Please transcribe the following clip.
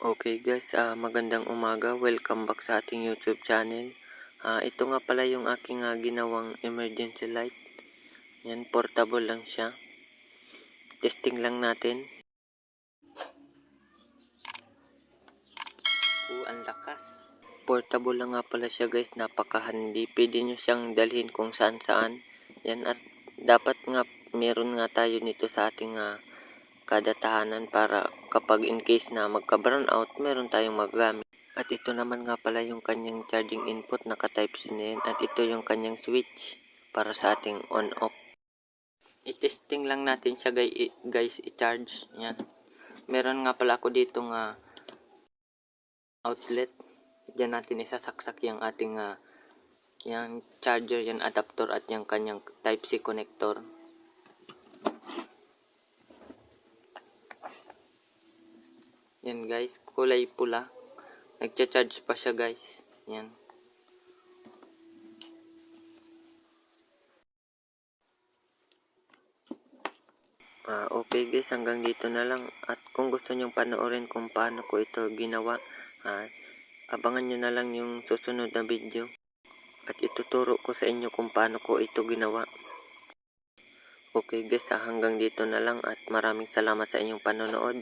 Okay guys, magandang umaga. Welcome back sa ating YouTube channel. Ito nga pala yung aking ginawang emergency light. Yan, portable lang siya. Testing lang natin. Ang lakas. Portable lang nga pala siya guys, napakahandi. Pwede nyo siyang dalhin kung saan saan. Yan, at dapat nga meron nga tayo nito sa ating kada tahanan para kapag in case na magka-brown out, meron tayong magagamit. At ito naman nga pala yung kanyang charging input, naka-type C na yan. At ito yung kanyang switch para sa ating on-off. I-testing lang natin siya guys, i-charge. Yan. Meron nga pala ako dito nga outlet. Diyan natin isasaksak yung ating yung charger, yung adapter at yung kanyang type C connector. Yan guys, kulay pula. Nagcha-charge pa siya guys. Yan. Okay guys, hanggang dito na lang. At kung gusto nyong panoorin kung paano ko ito ginawa, abangan nyo na lang yung susunod na video. At ituturo ko sa inyo kung paano ko ito ginawa. Okay guys, hanggang dito na lang at maraming salamat sa inyong panonood.